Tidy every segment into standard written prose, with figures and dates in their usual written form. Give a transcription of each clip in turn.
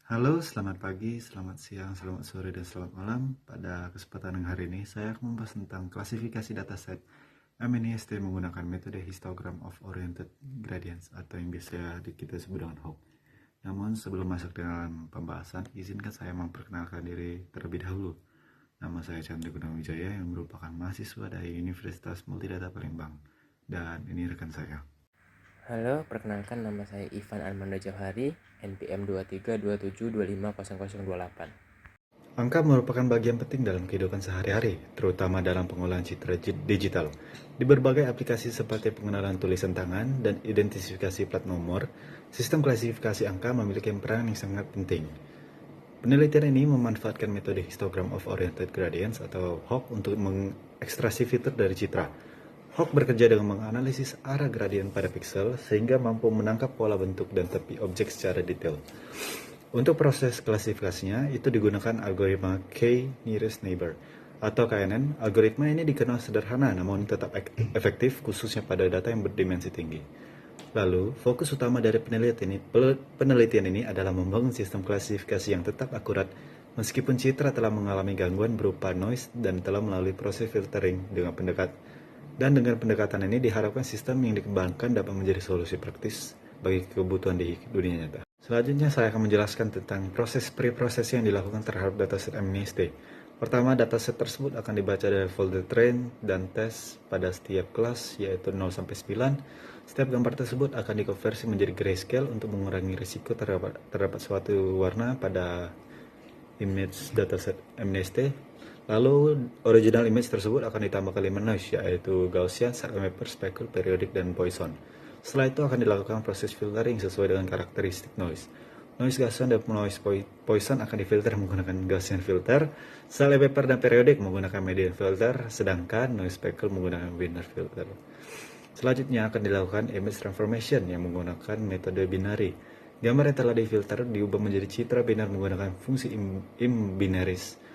Halo, selamat pagi, selamat siang, selamat sore, dan selamat malam. Pada kesempatan yang hari ini, saya akan membahas tentang klasifikasi dataset MNIST menggunakan metode Histogram of Oriented Gradients atau yang biasa kita sebut dengan HOG. Namun sebelum masuk dalam pembahasan, izinkan saya memperkenalkan diri terlebih dahulu. Nama saya Chandra Gunawijaya yang merupakan mahasiswa dari Universitas Multidata Palembang. Dan ini rekan saya. Halo, perkenalkan nama saya Ivan Armando Jauhari, NPM 2327250028. Angka merupakan bagian penting dalam kehidupan sehari-hari, terutama dalam pengolahan citra digital. Di berbagai aplikasi seperti pengenalan tulisan tangan dan identifikasi plat nomor, sistem klasifikasi angka memiliki peran yang sangat penting. Penelitian ini memanfaatkan metode Histogram of Oriented Gradients atau HOG untuk mengekstraksi fitur dari citra. HOG bekerja dengan menganalisis arah gradien pada pixel sehingga mampu menangkap pola bentuk dan tepi objek secara detail. Untuk proses klasifikasinya, itu digunakan algoritma K-nearest neighbor atau KNN. Algoritma ini dikenal sederhana namun tetap efektif khususnya pada data yang berdimensi tinggi. Lalu, fokus utama dari penelitian ini adalah membangun sistem klasifikasi yang tetap akurat meskipun citra telah mengalami gangguan berupa noise dan telah melalui proses filtering dengan pendekatan ini diharapkan sistem yang dikembangkan dapat menjadi solusi praktis bagi kebutuhan di dunia nyata. Selanjutnya saya akan menjelaskan tentang proses pre-processing yang dilakukan terhadap dataset MNIST. Pertama, dataset tersebut akan dibaca dari folder train dan test pada setiap kelas, yaitu 0 sampai 9. Setiap gambar tersebut akan dikonversi menjadi grayscale untuk mengurangi risiko terdapat suatu warna pada image dataset MNIST. Lalu, original image tersebut akan ditambahkan 5 noise, yaitu Gaussian, Salamander, Speckle, Periodic, dan Poisson. Setelah itu akan dilakukan proses filtering sesuai dengan karakteristik noise. Noise Gaussian dan noise Poisson akan difilter menggunakan Gaussian filter, Salamander dan Periodic menggunakan median filter, sedangkan noise Speckle menggunakan Wiener filter. Selanjutnya akan dilakukan image transformation yang menggunakan metode binary. Gambar yang telah difilter diubah menjadi citra binar menggunakan fungsi imbinaris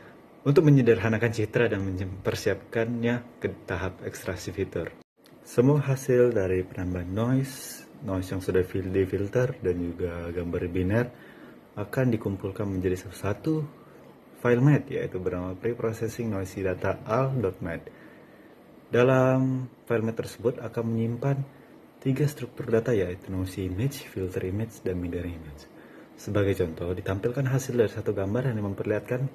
untuk menyederhanakan citra dan mempersiapkannya ke tahap ekstraksi fitur. Semua hasil dari penambahan noise yang sudah difilter dan juga gambar binar akan dikumpulkan menjadi satu file mat, yaitu bernama preprocessing noisy data al.mat. Dalam file mat tersebut akan menyimpan 3 struktur data, yaitu noisy image, filter image, dan binary image. Sebagai contoh, ditampilkan hasil dari satu gambar yang memperlihatkan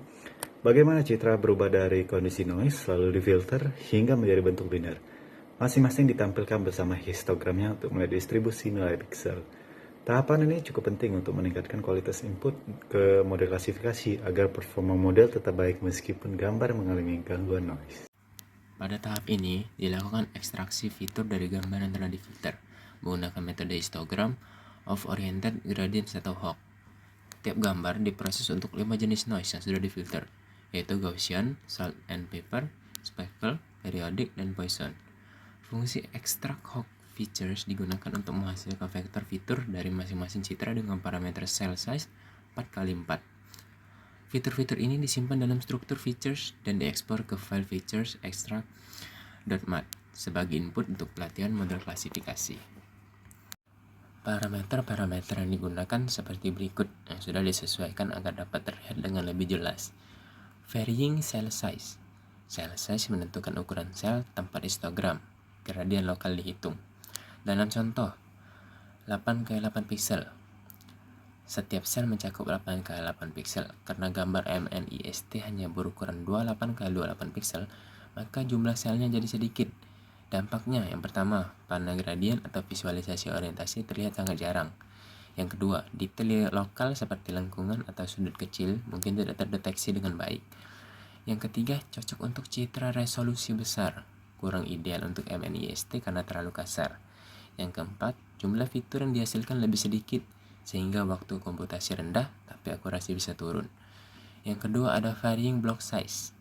bagaimana citra berubah dari kondisi noise lalu difilter hingga menjadi bentuk binar. Masing-masing ditampilkan bersama histogramnya untuk melihat distribusi nilai pixel. Tahapan ini cukup penting untuk meningkatkan kualitas input ke model klasifikasi agar performa model tetap baik meskipun gambar mengalami gangguan noise. Pada tahap ini, dilakukan ekstraksi fitur dari gambar yang telah difilter menggunakan metode Histogram of Oriented Gradients atau HOG. Tiap gambar diproses untuk 5 jenis noise yang sudah difilter, yaitu Gaussian, Salt and Pepper, Speckle, Periodic, dan Poisson. Fungsi extract HOG features digunakan untuk menghasilkan vektor fitur dari masing-masing citra dengan parameter cell size 4x4. Fitur-fitur ini disimpan dalam struktur features dan diekspor ke file features extract.mat sebagai input untuk pelatihan model klasifikasi. Parameter-parameter yang digunakan seperti berikut yang sudah disesuaikan agar dapat terlihat dengan lebih jelas. Varying cell size. Cell size menentukan ukuran sel tempat histogram. Gradien lokal dihitung. Dalam contoh, 8x8 pixel. Setiap sel mencakup 8x8 pixel. Karena gambar MNIST hanya berukuran 28x28 pixel, maka jumlah selnya jadi sedikit. Dampaknya, yang pertama, panel gradien atau visualisasi orientasi terlihat sangat jarang. Yang kedua, detail lokal seperti lengkungan atau sudut kecil mungkin tidak terdeteksi dengan baik. Yang ketiga, cocok untuk citra resolusi besar, kurang ideal untuk MNIST karena terlalu kasar. Yang keempat, jumlah fitur yang dihasilkan lebih sedikit, sehingga waktu komputasi rendah tapi akurasi bisa turun. Yang kedua ada varying block size.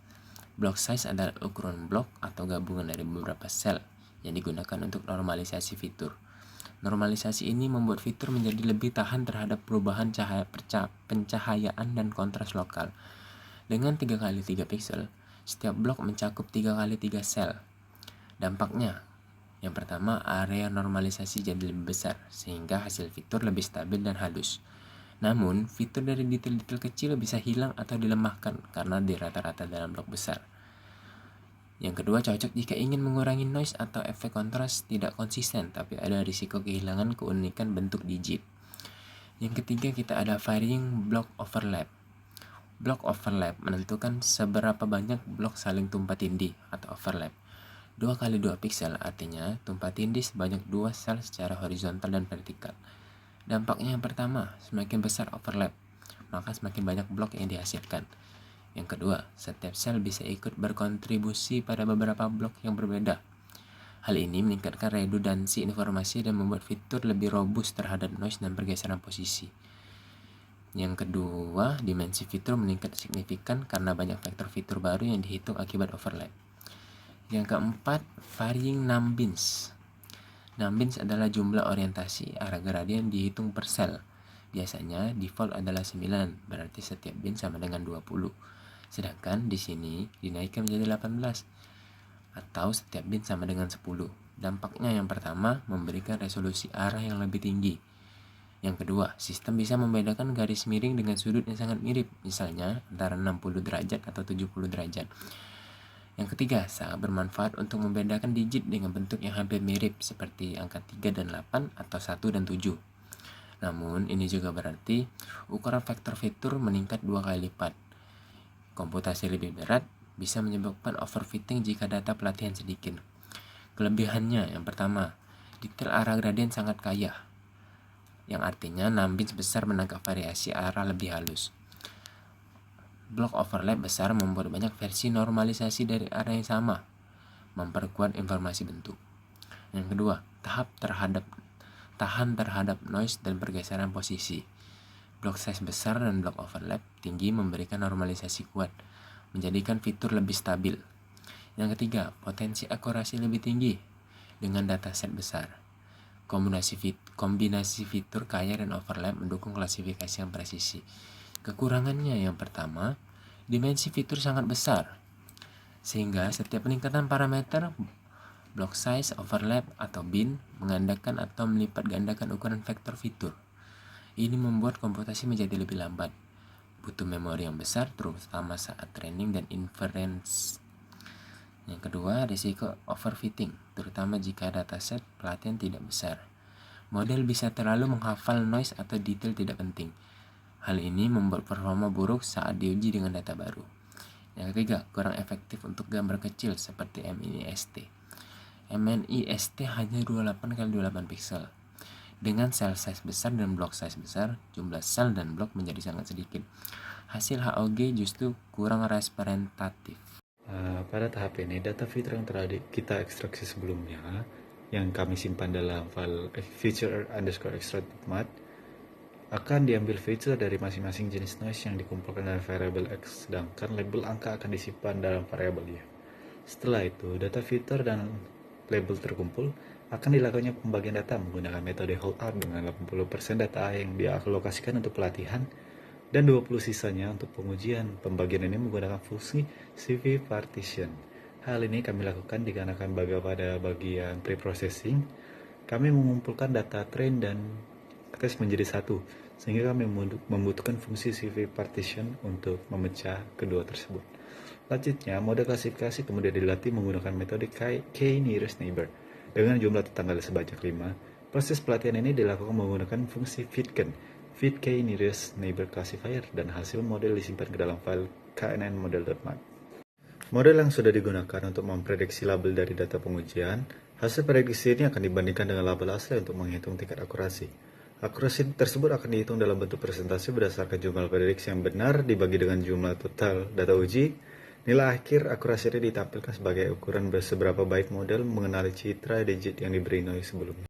Block size adalah ukuran blok atau gabungan dari beberapa sel yang digunakan untuk normalisasi fitur. Normalisasi ini membuat fitur menjadi lebih tahan terhadap perubahan pencahayaan dan kontras lokal. Dengan 3x3 pixel, setiap blok mencakup 3x3 sel. Dampaknya, yang pertama, area normalisasi jadi lebih besar, sehingga hasil fitur lebih stabil dan halus. Namun, fitur dari detail-detail kecil bisa hilang atau dilemahkan karena dirata-rata dalam blok besar. Yang kedua, cocok jika ingin mengurangi noise atau efek kontras tidak konsisten, tapi ada risiko kehilangan keunikan bentuk digit. Yang ketiga, kita ada varying block overlap. Block overlap menentukan seberapa banyak blok saling tumpah tindih atau overlap. 2 kali 2 piksel artinya tumpah tindih sebanyak 2 sel secara horizontal dan vertikal. Dampaknya yang pertama, semakin besar overlap, maka semakin banyak blok yang dihasilkan. Yang kedua, setiap sel bisa ikut berkontribusi pada beberapa blok yang berbeda. Hal ini meningkatkan redundansi informasi dan membuat fitur lebih robust terhadap noise dan pergeseran posisi. Yang kedua, dimensi fitur meningkat signifikan karena banyak vektor fitur baru yang dihitung akibat overlap. Yang keempat, varying numbins. Numbins adalah jumlah orientasi arah gradien dihitung per sel. Biasanya default adalah 9, berarti setiap bin sama dengan 20. Sedangkan di sini dinaikkan menjadi 18 atau setiap bin sama dengan 10. Dampaknya yang pertama, memberikan resolusi arah yang lebih tinggi. Yang kedua, sistem bisa membedakan garis miring dengan sudut yang sangat mirip, misalnya antara 60 derajat atau 70 derajat. Yang ketiga, sangat bermanfaat untuk membedakan digit dengan bentuk yang hampir mirip, seperti angka 3 dan 8 atau 1 dan 7. Namun, ini juga berarti ukuran vektor fitur meningkat 2 kali lipat. Komputasi lebih berat bisa menyebabkan overfitting jika data pelatihan sedikit. Kelebihannya, yang pertama, detail arah gradien sangat kaya, yang artinya numbins besar menangkap variasi arah lebih halus. Block overlap besar membuat banyak versi normalisasi dari arah yang sama, memperkuat informasi bentuk. Yang kedua, tahan terhadap noise dan pergeseran posisi. Block size besar dan block overlap tinggi memberikan normalisasi kuat, menjadikan fitur lebih stabil. Yang ketiga, potensi akurasi lebih tinggi dengan dataset besar. Kombinasi fitur kaya dan overlap mendukung klasifikasi yang presisi. Kekurangannya yang pertama, dimensi fitur sangat besar, sehingga setiap peningkatan parameter, block size, overlap, atau bin menggandakan atau melipat gandakan ukuran vektor fitur. Ini membuat komputasi menjadi lebih lambat, butuh memori yang besar, terutama saat training dan inference. Yang kedua, risiko overfitting, terutama jika dataset pelatihan tidak besar. Model bisa terlalu menghafal noise atau detail tidak penting. Hal ini membuat performa buruk saat diuji dengan data baru. Yang ketiga, kurang efektif untuk gambar kecil seperti MNIST. MNIST hanya 28x28 pixel. Dengan cell size besar dan block size besar, jumlah sel dan blok menjadi sangat sedikit. Hasil HOG justru kurang representatif. Pada tahap ini, data fitur yang telah kita ekstraksi sebelumnya, yang kami simpan dalam file feature_extract.mat, akan diambil feature dari masing-masing jenis noise yang dikumpulkan dalam variabel X, sedangkan label angka akan disimpan dalam variabel Y. Setelah itu, data fitur dan label terkumpul, akan dilakukannya pembagian data menggunakan metode holdout dengan 80% data yang dialokasikan untuk pelatihan dan 20 sisanya untuk pengujian. Pembagian ini menggunakan fungsi CV partition. Hal ini kami lakukan dikarenakan pada bagian preprocessing, kami mengumpulkan data train dan tes menjadi satu, sehingga kami membutuhkan fungsi CV partition untuk memecah kedua tersebut. Selanjutnya, mode klasifikasi kemudian dilatih menggunakan metode k-nearest neighbor dengan jumlah tetangga sebanyak 5. Proses pelatihan ini dilakukan menggunakan fungsi fitken, fit k-nearest neighbor classifier, dan hasil model disimpan ke dalam file knn_model.mat. Model yang sudah digunakan untuk memprediksi label dari data pengujian, hasil prediksi ini akan dibandingkan dengan label asli untuk menghitung tingkat akurasi. Akurasi tersebut akan dihitung dalam bentuk presentasi berdasarkan jumlah prediksi yang benar dibagi dengan jumlah total data uji. Nilai akhir akurasi ini ditampilkan sebagai ukuran seberapa baik model mengenali citra digit yang diberi noise sebelumnya.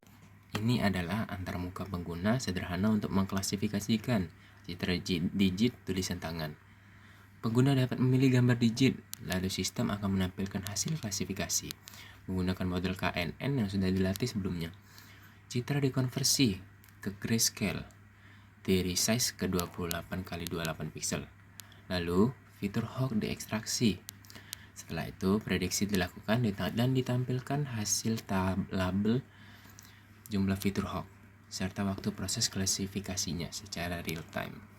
Ini adalah antarmuka pengguna sederhana untuk mengklasifikasikan citra digit tulisan tangan. Pengguna dapat memilih gambar digit, lalu sistem akan menampilkan hasil klasifikasi menggunakan model KNN yang sudah dilatih sebelumnya. Citra dikonversi ke grayscale, resize ke 28x28 pixel. Lalu, fitur Hawk diekstraksi. Setelah itu, prediksi dilakukan dan ditampilkan hasil label jumlah fitur Hawk. serta waktu proses klasifikasinya secara real time.